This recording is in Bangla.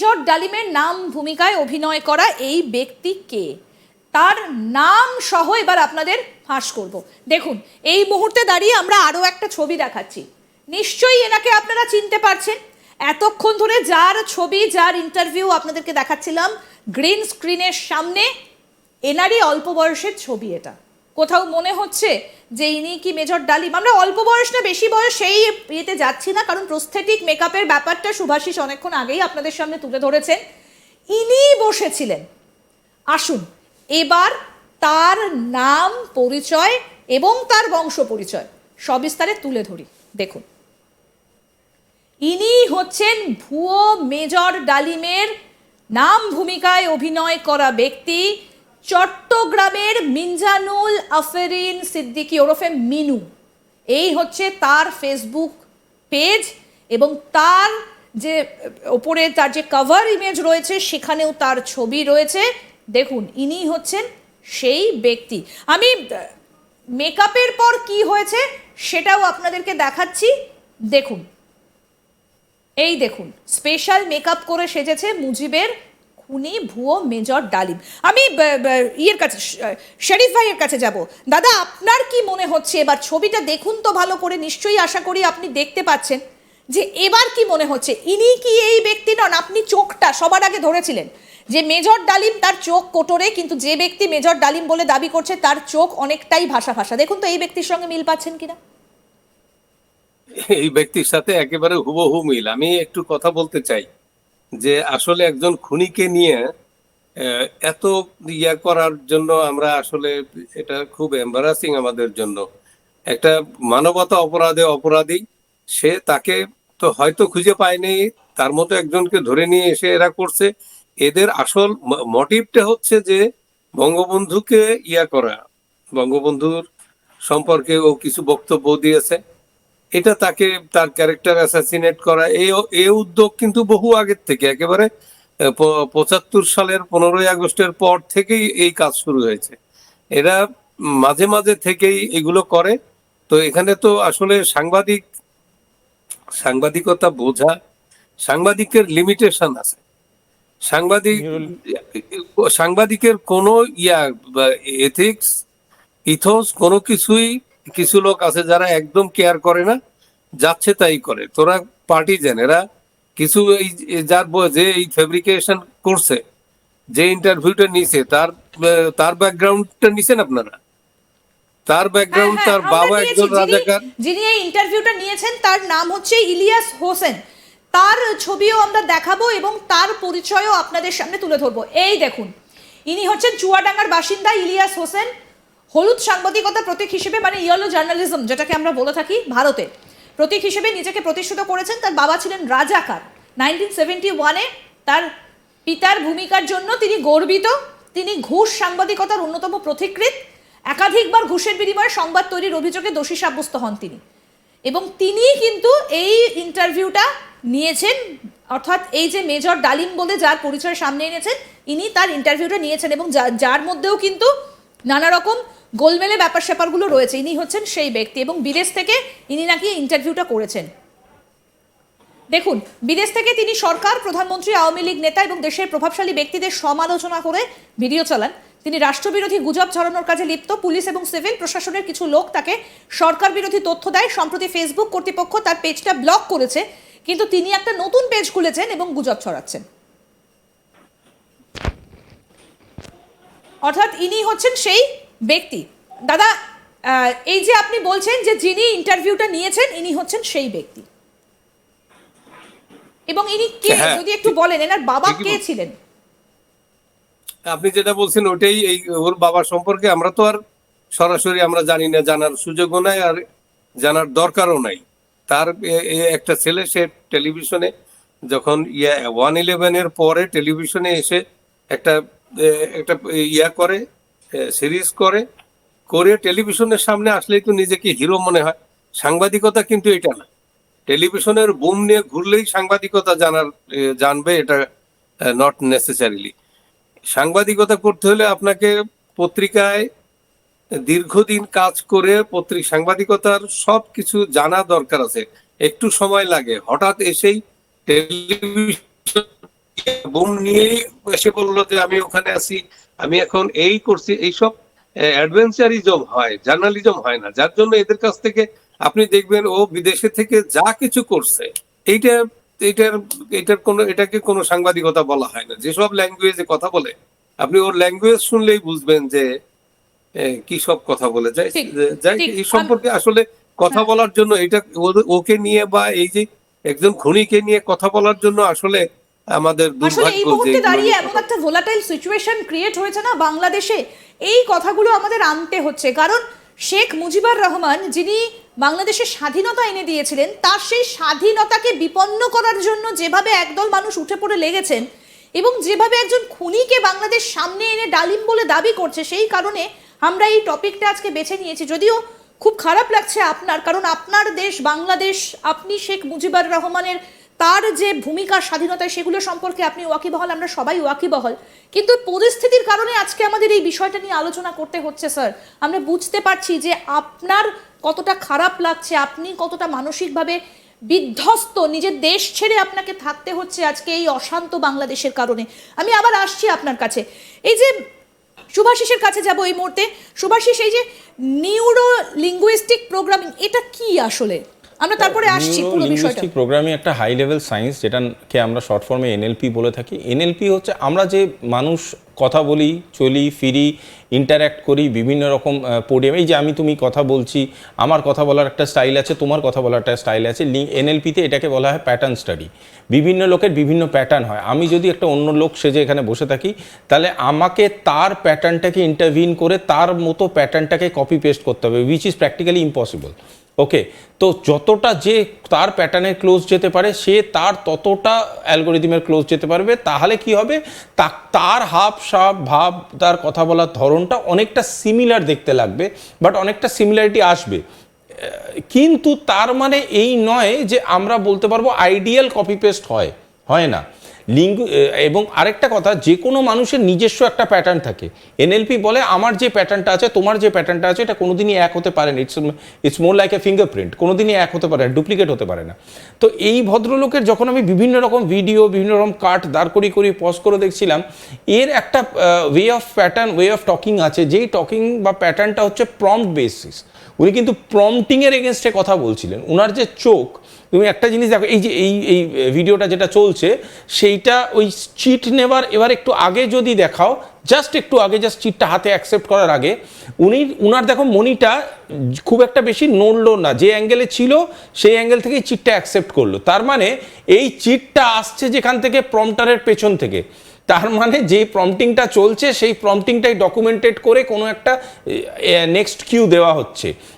মেজর ডালিমের নাম ভূমিকায় অভিনয় করা এই ব্যক্তি কে, তার নাম সহ এবার আপনাদের ফাঁস করব। দেখুন, এই মুহূর্তে দাঁড়িয়ে আমরা আরও একটা ছবি দেখাচ্ছি, নিশ্চয়ই এনাকে আপনারা চিনতে পারছেন। এতক্ষণ ধরে যার ছবি, যার ইন্টারভিউ আপনাদেরকে দেখাচ্ছিলাম গ্রিন স্ক্রিনের সামনে, এনারই অল্প বয়সের ছবি। এটা কোথাও মনে হচ্ছে যে ইনি কি মেজর ডালিম? আমরা অল্প বয়স না বেশি বয়স সেই ইয়েতে যাচ্ছি না, কারণ প্রস্থেটিক মেকআপের ব্যাপারটা শুভাশিস অনেকক্ষণ আগেই আপনাদের সামনে তুলে ধরেছেন। ইনি বসেছিলেন। আসুন এবার তার নাম, পরিচয় এবং তার বংশ পরিচয় সবিস্তারে তুলে ধরি। দেখুন, ইনি হচ্ছেন ভুয়ো মেজর ডালিমের নাম ভূমিকায় অভিনয় করা ব্যক্তি, চট্টগ্রামের মিনজানুল আফরিন সিদ্দিকী ওরফে মিনু। এই হচ্ছে তার ফেসবুক পেজ, এবং তার যে ওপরে তার যে কভার ইমেজ রয়েছে সেখানেও তার ছবি রয়েছে। দেখুন, ইনি হচ্ছেন সেই ব্যক্তি। আমি মেকআপের পর কি হয়েছে সেটাও আপনাদেরকে দেখাচ্ছি। দেখুন, এই দেখুন, স্পেশাল মেকআপ করে সেজেছে মুজিবের খুনি ভুয়ো মেজর ডালিম। আমি ইয়ের কাছে, শরীফ ভাইয়ের কাছে যাব। দাদা, আপনার কি মনে হচ্ছে? এবার ছবিটা দেখুন তো ভালো করে, নিশ্চয়ই আশা করি আপনি দেখতে পাচ্ছেন যে এবার কি মনে হচ্ছে, ইনি কি এই ব্যক্তি নন? আপনি চোখটা সবার আগে ধরেছিলেন যে মেজর ডালিম, তার চোখ কোটরে, কিন্তু যে ব্যক্তি মেজর ডালিম বলে দাবি করছে তার চোখ অনেকটাই ভাষা ভাষা। দেখুন তো এই ব্যক্তির সঙ্গে মিল পাচ্ছেন কিনা। এই ব্যক্তির সাথে একেবারে হুবহু মিল। আমি একটু কথা বলতে চাই যে আসলে একজন খুনিকে নিয়ে এত ইয়া করার জন্য আমরা আসলে এটা খুব এম্বারাসিং আমাদের জন্য। একটা মানবতা অপরাধী, সে তাকে তো হয়তো খুঁজে পায়নি, তার মতো একজনকে ধরে নিয়ে এসে এরা করছে। এদের আসল মোটিভটা হচ্ছে যে বঙ্গবন্ধুকে ইয়া করা, বঙ্গবন্ধুর সম্পর্কে ও কিছু বক্তব্য দিয়েছে, এটা তাকে তার ক্যারেক্টার অ্যাসাসিনেট করা। এই উদ্যোগ কিন্তু বহু আগের থেকে, একেবারে ৭৫ সালের ১৫ই আগস্টের পর থেকেই এই কাজ শুরু হয়েছে। এরা মাঝে মাঝে থেকেই এগুলো করে। তো এখানে তো আসলে সাংবাদিকতা বোঝা, সাংবাদিকের লিমিটেশন আছে। সাংবাদিকের কোনো এথিক্স, ইথোস কোনো কিছুই, কিছু লোক আছে যারা একদম কেয়ার করে না, যাচ্ছে তাই করে। তোরা পার্টিজান, এরা কিছু এই যে এই ফেব্রিকেশন করছে, যে ইন্টারভিউটা নিছে, তার ব্যাকগ্রাউন্ডটা নিছেন আপনারা? তার ব্যাকগ্রাউন্ড, তার বাবা একজন রাজাকার। যিনি এই ইন্টারভিউটা নিয়েছেন তার নাম হচ্ছে ইলিয়াস হোসেন। তার ছবিও আমরা দেখাবো এবং তার পরিচয়ও আপনাদের সামনে তুলে ধরবো। এই দেখুন, ইনি হচ্ছেন চুয়াডাঙ্গার বাসিন্দা ইলিয়াস হোসেন। হলুদ সাংবাদিকতা প্রতীক হিসেবে, মানে ইয়েলো জার্নালিজম যেটাকে আমরা বলে থাকি ভারতে, প্রতীক হিসেবে নিজেকে প্রতিষ্ঠিত করেছেন। তার বাবা ছিলেন রাজাকার। 1971-এ তার পিতার ভূমিকার জন্য তিনি গর্বিত। তিনি ঘুষ সাংবাদিকতার অন্যতম পথিকৃৎ। একাধিকবার ঘুষের বিনিময়ে সংবাদ তৈরির অভিযোগে দোষী সাব্যস্ত হন তিনি, এবং তিনি কিন্তু এই ইন্টারভিউটা নিয়েছেন। অর্থাৎ এই যে মেজর ডালিম বলে যার পরিচয় সামনে এনেছেন, ইনি তার ইন্টারভিউটা নিয়েছেন, এবং যার মধ্যেও কিন্তু নানা রকম গোলমেলে ব্যাপার স্যাপারগুলো রয়েছে। ইনি হচ্ছেন সেই ব্যক্তি, এবং বিদেশ থেকে ইনি নাকি ইন্টারভিউটা করেছেন। দেখুন, বিদেশ থেকে তিনি সরকার, প্রধানমন্ত্রী, আওয়ামী লীগ নেতা এবং দেশের প্রভাবশালী ব্যক্তিদের সমালোচনা করে ভিডিও চালান। তিনি রাষ্ট্রবিরোধী গুজব ছড়ানোর কাজে লিপ্ত। পুলিশ এবং সিভিল প্রশাসনের কিছু লোক তাকে সরকার বিরোধী তথ্য দেয়। সম্প্রতি ফেসবুক কর্তৃপক্ষ তার পেজটা ব্লক করেছে, কিন্তু তিনি একটা নতুন পেজ খুলেছেন এবং গুজব ছড়াচ্ছেন। অর্থাৎ ইনি হচ্ছেন সেই ব্যক্তি। দাদা, এই যে আপনি বলছেন যে যিনি ইন্টারভিউটা নিয়েছেন ইনি হচ্ছেন সেই ব্যক্তি, এবং ইনি কে যদি একটু বলেন, এনার বাবা কে ছিলেন? আপনি যেটা বলছেন ওটাই। এই ওর বাবা সম্পর্কে আমরা তো আর সরাসরি আমরা জানি না, জানার সুযোগও নাই, আর জানার দরকারও নাই। তার একটা ছেলে, সে টেলিভিশনে যখন 111-এর পরে টেলিভিশনে এসে একটা করে, সিরিজ করে টেলিভিশনের সামনে আসলেই তো নিজেকে হিরো মনে হয়। সাংবাদিকতা কিন্তু এটা না। টেলিভিশনের বুম নিয়ে ঘুরলেই সাংবাদিকতা জানবে, এটা নট নেসেসারিলি। সাংবাদিকতা করতে হলে আপনাকে পত্রিকায় দীর্ঘদিন কাজ করে সাংবাদিকতার সব কিছু জানা দরকার আছে। একটু সময় লাগে। হঠাৎ এসেই টেলিভিশন বুম নিয়ে এসে বললো যে আমি ওখানে আছি, আমি এখন এই করছি, এইসব অ্যাডভেঞ্চারিজম হয়, জার্নালিজম হয় না। যার জন্য এদের কাছ থেকে আপনি দেখবেন ও বিদেশে থেকে যা কিছু করছে, এইটা এইটার এটার কোনো, এটাকে কোনো সাংবাদিকতা বলা হয় না। যেসব ল্যাঙ্গুয়েজে কথা বলে, আপনি ওর ল্যাঙ্গুয়েজ শুনলেই বুঝবেন যে কি সব কথা বলে যায়। ঠিক যাই ঠিক এই সম্পর্কে আসলে কথা হ্যাঁ। বলার জন্য, এটা ওকে নিয়ে বা এই যে একজন খুনিকে নিয়ে কথা বলার জন্য আসলে আমাদের আসলে দুর্ভাগ্য এই যে মুহূর্তে এগুলো দাঁড়িয়ে নিয়ে এমন কথা। একটা ভোলাটাইল সিচুয়েশন ক্রিয়েট হয়েছে না বাংলাদেশে, এই কথাগুলো আমাদের আনতে হচ্ছে। কারণ শেখ মুজিবুর রহমান যিনি বাংলাদেশের স্বাধীনতা এনে দিয়েছিলেন, তার সেই স্বাধীনতাকে বিপন্ন করার জন্য যেভাবে একদল মানুষ উঠে পড়ে লেগেছেন এবং যেভাবে একজন খুনিকে বাংলাদেশ সামনে এনে ডালিম বলে দাবি করছে, সেই কারণে আমরা এই টপিকটা আজকে বেছে নিয়েছি। যদিও খুব খারাপ লাগছে আপনার, কারণ আপনার দেশ বাংলাদেশ, আপনি শেখ মুজিবুর রহমানের তার যে ভূমিকা স্বাধীনতায় সেগুলো সম্পর্কে আপনি ওয়াকিবহাল, আমরা সবাই ওয়াকিবহাল, কিন্তু পরিস্থিতির কারণে আজকে আমাদের এই বিষয়টা নিয়ে আলোচনা করতে হচ্ছে। স্যার, আমরা বুঝতে পারছি যে আপনার কতটা খারাপ লাগছে, আপনি কতটা মানসিকভাবে বিধ্বস্ত, নিজের দেশ ছেড়ে আপনাকে থাকতে হচ্ছে আজকে এই অশান্ত বাংলাদেশের কারণে। আমি আবার আসছি আপনার কাছে, এই যে শুভাশিসের কাছে যাব এই মুহূর্তে। শুভাশিস, এই যে নিউরো লিঙ্গুইস্টিক প্রোগ্রামিং, এটা কি আসলে? আমরা তারপরে আসছি পুরো বিষয়টা। লিঙ্গুইস্টিক প্রোগ্রামিং একটা হাই লেভেল সায়েন্স, যেটাকে আমরা শর্ট ফর্মে এনএলপি বলে থাকি। এনএলপি হচ্ছে আমরা যে মানুষ কথা বলি, চলি ফিরি, ইন্টারঅ্যাক্ট করি বিভিন্ন রকম পোডিয়াম, এই যে আমি তুমি কথা বলছি, আমার কথা বলার একটা স্টাইল আছে, তোমার কথা বলার একটা স্টাইল আছে। এনএলপিতে এটাকে বলা হয় প্যাটার্ন স্টাডি। বিভিন্ন লোকের বিভিন্ন প্যাটার্ন হয়। আমি যদি একটা অন্য লোক সেজে এখানে বসে থাকি, তাহলে আমাকে তার প্যাটার্নটাকে ইন্টারভিন করে তার মতো প্যাটার্নটাকে কপি পেস্ট করতে হবে, উইচ ইজ প্র্যাকটিক্যালি ইম্পসিবল। ওকে, তো যতটা যে তার প্যাটার্নের ক্লোজ যেতে পারে, সে তার ততটা অ্যালগোরিদমের ক্লোজ যেতে পারবে। তাহলে কি হবে, তার হাব সাব ভাব, তার কথা বলার ধরনটা অনেকটা সিমিলার দেখতে লাগবে, বাট অনেকটা সিমিলারিটি আসবে। কিন্তু তার মানে এই নয় যে আমরা বলতে পারবো আইডিয়াল কপি পেস্ট হয় না। এবং আরেকটা কথা, যে কোনো মানুষের নিজস্ব একটা প্যাটার্ন থাকে। এনএলপি বলে আমার যে প্যাটার্নটা আছে, তোমার যে প্যাটার্নটা আছে, এটা কোনোদিনই এক হতে পারে না। It's more like a fingerprint, কোনোদিনই এক হতে পারে না, ডুপ্লিকেট হতে পারে না। তো এই ভদ্রলোকের যখন আমি বিভিন্ন রকম ভিডিও, বিভিন্ন রকম কাট দাঁড় করি পজ করে দেখছিলাম, এর একটা way of pattern, way of talking আছে, যেই টকিং বা প্যাটার্নটা হচ্ছে প্রম্পট বেসিস। উনি কিন্তু প্রম্পটিংয়ের এগেনস্টে কথা বলছিলেন। উনার যে চোখ, তুমি একটা জিনিস দেখো, এই যে এই ভিডিওটা যেটা চলছে, সেইটা ওই চিট নেবার এবার একটু আগে যদি দেখাও, জাস্ট একটু আগে, জাস্ট চিটটা হাতে অ্যাকসেপ্ট করার আগে উনার দেখো মনিটা খুব একটা বেশি নড়লো না, যে অ্যাঙ্গেলে ছিল সেই অ্যাঙ্গেল থেকেই চিটটা অ্যাকসেপ্ট করলো। তার মানে এই চিটটা আসছে যেখান থেকে, প্রম্পটারের পেছন থেকে। তার মানে যে প্রম্পটিংটা চলছে সেই প্রম্পটিংটাই ডকুমেন্টেড করে কোনো একটা নেক্সট কিউ দেওয়া হচ্ছে।